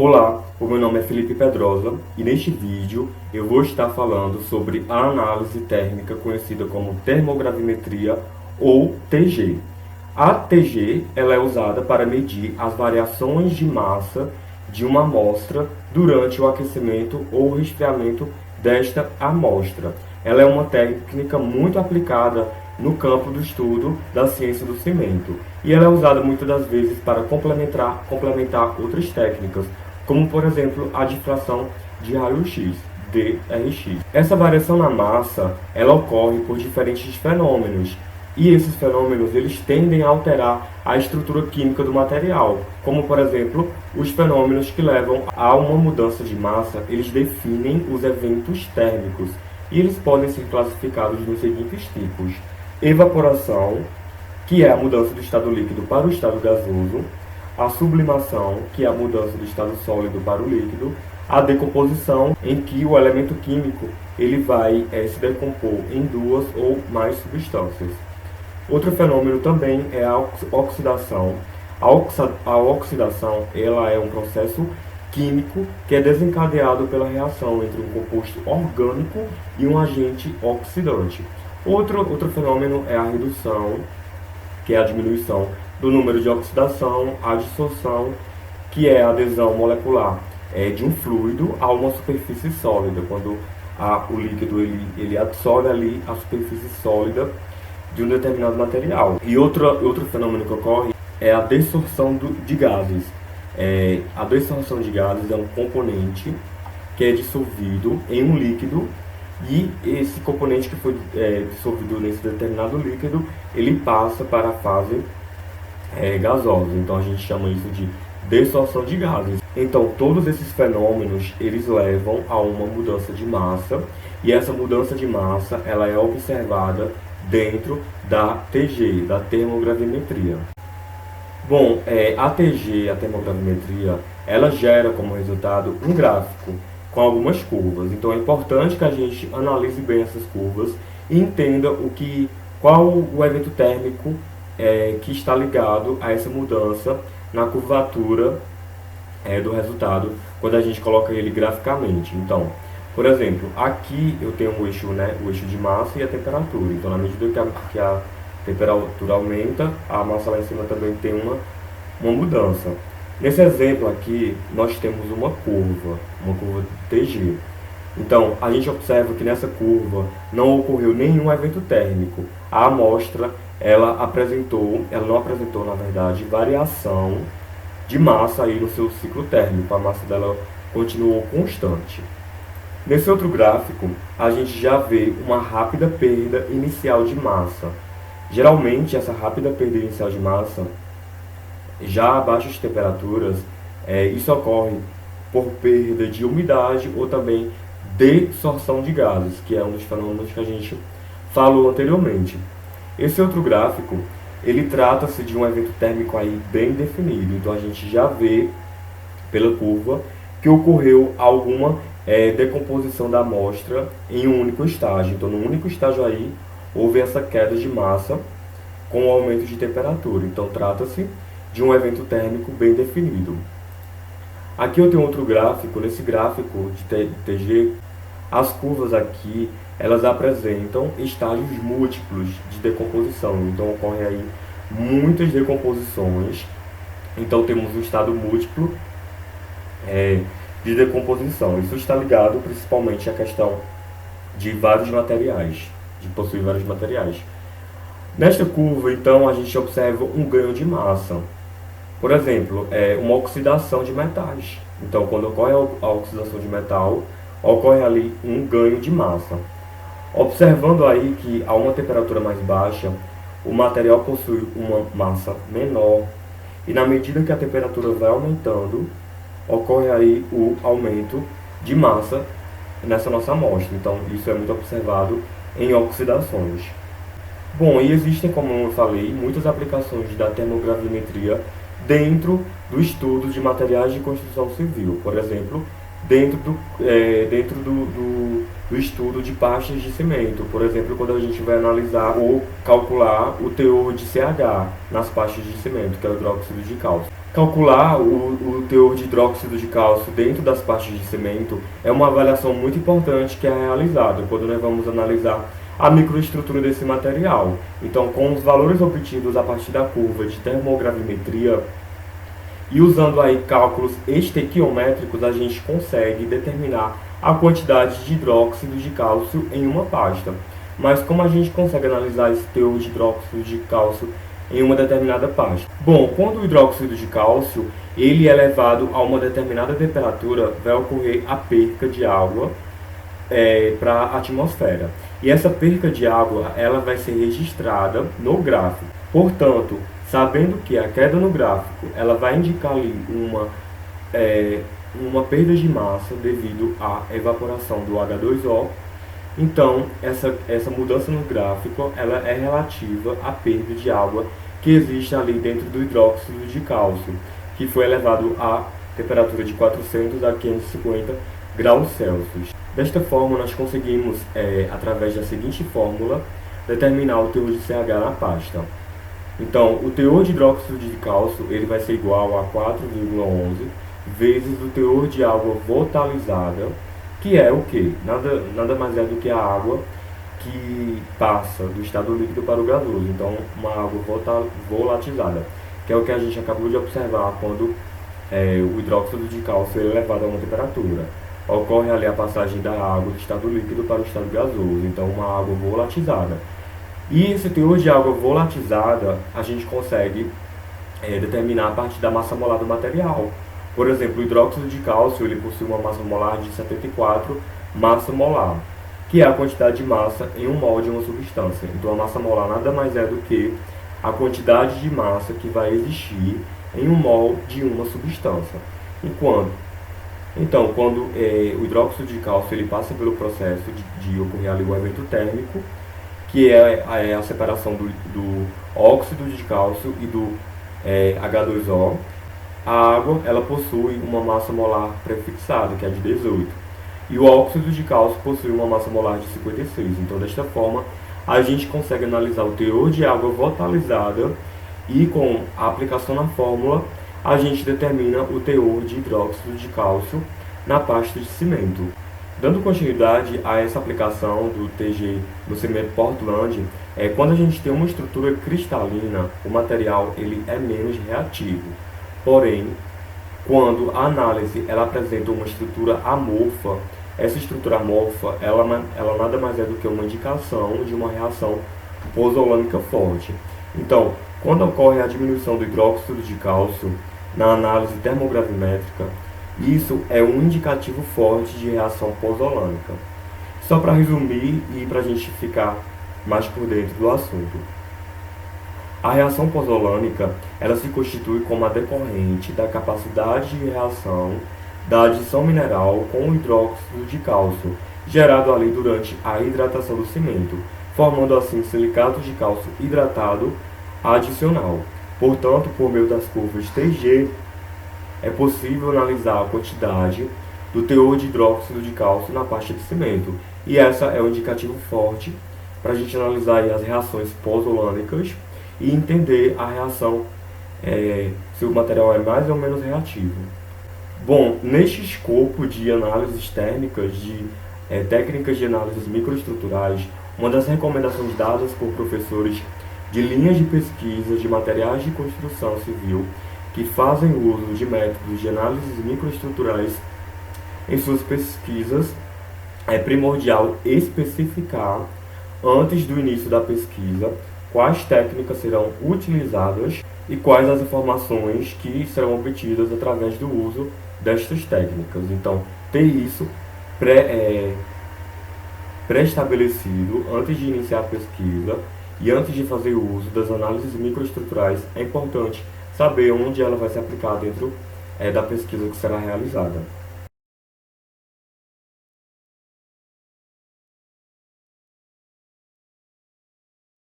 Olá, o meu nome é Felipe Pedrosa e neste vídeo eu vou estar falando sobre a análise térmica conhecida como termogravimetria ou TG. A TG ela é usada para medir as variações de massa de uma amostra durante o aquecimento ou resfriamento desta amostra. Ela é uma técnica muito aplicada no campo do estudo da ciência do cimento e ela é usada muitas das vezes para complementar outras técnicas, como por exemplo a difração de raio-x, DRX. Essa variação na massa ela ocorre por diferentes fenômenos e esses fenômenos eles tendem a alterar a estrutura química do material, como por exemplo os fenômenos que levam a uma mudança de massa, eles definem os eventos térmicos e eles podem ser classificados nos seguintes tipos: evaporação, que é a mudança do estado líquido para o estado gasoso; a sublimação, que é a mudança do estado sólido para o líquido; a decomposição, em que o elemento químico ele vai se decompor em duas ou mais substâncias. Outro fenômeno também é a oxidação. A oxidação ela é um processo químico que é desencadeado pela reação entre um composto orgânico e um agente oxidante. Outro fenômeno é a redução, que é a diminuição do número de oxidação; a dissolução, que é a adesão molecular de um fluido a uma superfície sólida, quando o líquido ele absorve ali a superfície sólida de um determinado material. E outro fenômeno que ocorre é a desorção de gases. A desorção de gases é um componente que é dissolvido em um líquido e esse componente que foi dissolvido nesse determinado líquido, ele passa para a fase gasosa. Então a gente chama isso de desorção de gases. Então todos esses fenômenos eles levam a uma mudança de massa e essa mudança de massa ela é observada dentro da TG, da termogravimetria. Bom, a TG, a termogravimetria, ela gera como resultado um gráfico com algumas curvas. Então é importante que a gente analise bem essas curvas e entenda qual o evento térmico que está ligado a essa mudança na curvatura do resultado quando a gente coloca ele graficamente. Então, por exemplo, aqui eu tenho o eixo de massa e a temperatura. Então, na medida que a temperatura aumenta, a massa lá em cima também tem uma mudança. Nesse exemplo aqui, nós temos uma curva TG. Então, a gente observa que nessa curva não ocorreu nenhum evento térmico. A amostra, ela não apresentou, na verdade, variação de massa aí no seu ciclo térmico. A massa dela continuou constante. Nesse outro gráfico, a gente já vê uma rápida perda inicial de massa. Geralmente, essa rápida perda inicial de massa, já a baixas temperaturas, isso ocorre por perda de umidade ou também desorção de gases, que é um dos fenômenos que a gente falou anteriormente. Esse outro gráfico, ele trata-se de um evento térmico aí bem definido. Então a gente já vê pela curva que ocorreu alguma decomposição da amostra em um único estágio. Então no único estágio aí houve essa queda de massa com o aumento de temperatura. Então trata-se de um evento térmico bem definido. Aqui eu tenho outro gráfico. Nesse gráfico de TG, as curvas aqui elas apresentam estágios múltiplos de decomposição. Então ocorrem aí muitas decomposições. Então temos um estado múltiplo de decomposição. Isso está ligado principalmente à questão de vários materiais, de possuir vários materiais. Nesta curva, então, a gente observa um ganho de massa. Por exemplo, uma oxidação de metais. Então, quando ocorre a oxidação de metal, ocorre ali um ganho de massa. Observando aí que a uma temperatura mais baixa, o material possui uma massa menor e na medida que a temperatura vai aumentando, ocorre aí o aumento de massa nessa nossa amostra. Então, isso é muito observado em oxidações. Bom, e existem, como eu falei, muitas aplicações da termogravimetria dentro do estudo de materiais de construção civil. Por exemplo, dentro do estudo de pastas de cimento. Por exemplo, quando a gente vai analisar ou calcular o teor de CH nas pastas de cimento, que é o hidróxido de cálcio. Calcular o teor de hidróxido de cálcio dentro das pastas de cimento é uma avaliação muito importante que é realizada quando nós vamos analisar a microestrutura desse material. Então, com os valores obtidos a partir da curva de termogravimetria e usando aí cálculos estequiométricos, a gente consegue determinar a quantidade de hidróxido de cálcio em uma pasta. Mas como a gente consegue analisar esse teor de hidróxido de cálcio em uma determinada pasta? Bom, quando o hidróxido de cálcio ele é levado a uma determinada temperatura, vai ocorrer a perca de água para a atmosfera. E essa perca de água ela vai ser registrada no gráfico. Portanto, sabendo que a queda no gráfico ela vai indicar ali uma perda de massa devido à evaporação do H2O, então essa mudança no gráfico ela é relativa à perda de água que existe ali dentro do hidróxido de cálcio, que foi elevado a temperatura de 400 a 550 graus Celsius. Desta forma, nós conseguimos, através da seguinte fórmula, determinar o teor de CH na pasta. Então, o teor de hidróxido de cálcio ele vai ser igual a 4,11 vezes o teor de água volatilizada, que é o quê? Nada mais é do que a água que passa do estado líquido para o gasoso. Então, uma água volatilizada, que é o que a gente acabou de observar quando o hidróxido de cálcio é elevado a uma temperatura. Ocorre ali a passagem da água do estado líquido para o estado gasoso, então uma água volatilizada. E esse teor de água volatilizada a gente consegue determinar a partir da massa molar do material. Por exemplo, o hidróxido de cálcio ele possui uma massa molar de 74 massa molar, que é a quantidade de massa em um mol de uma substância. Então a massa molar nada mais é do que a quantidade de massa que vai existir em um mol de uma substância. Então, quando o hidróxido de cálcio ele passa pelo processo de ocorrer ali o evento térmico, que é a separação do óxido de cálcio e do H2O, a água ela possui uma massa molar prefixada, que é de 18, e o óxido de cálcio possui uma massa molar de 56. Então, desta forma, a gente consegue analisar o teor de água volatilizada e, com a aplicação na fórmula, a gente determina o teor de hidróxido de cálcio na pasta de cimento. Dando continuidade a essa aplicação do TG no cimento Portland, quando a gente tem uma estrutura cristalina, o material ele é menos reativo. Porém, quando a análise ela apresenta uma estrutura amorfa, essa estrutura amorfa ela nada mais é do que uma indicação de uma reação pozzolânica forte. Então, quando ocorre a diminuição do hidróxido de cálcio na análise termogravimétrica, isso é um indicativo forte de reação pozzolânica. Só para resumir e para a gente ficar mais por dentro do assunto. A reação pozzolânica ela se constitui como a decorrente da capacidade de reação da adição mineral com o hidróxido de cálcio, gerado ali durante a hidratação do cimento, formando assim silicato de cálcio hidratado adicional. Portanto, por meio das curvas TG, é possível analisar a quantidade do teor de hidróxido de cálcio na pasta de cimento. E essa é um indicativo forte para a gente analisar as reações pozzolânicas e entender a reação, se o material é mais ou menos reativo. Bom, neste escopo de análises térmicas, de técnicas de análises microestruturais, uma das recomendações dadas por professores de linhas de pesquisa de materiais de construção civil que fazem uso de métodos de análises microestruturais em suas pesquisas, é primordial especificar, antes do início da pesquisa, quais técnicas serão utilizadas e quais as informações que serão obtidas através do uso destas técnicas. Então, ter isso pré-estabelecido antes de iniciar a pesquisa e antes de fazer o uso das análises microestruturais, é importante saber onde ela vai se aplicar dentro da pesquisa que será realizada.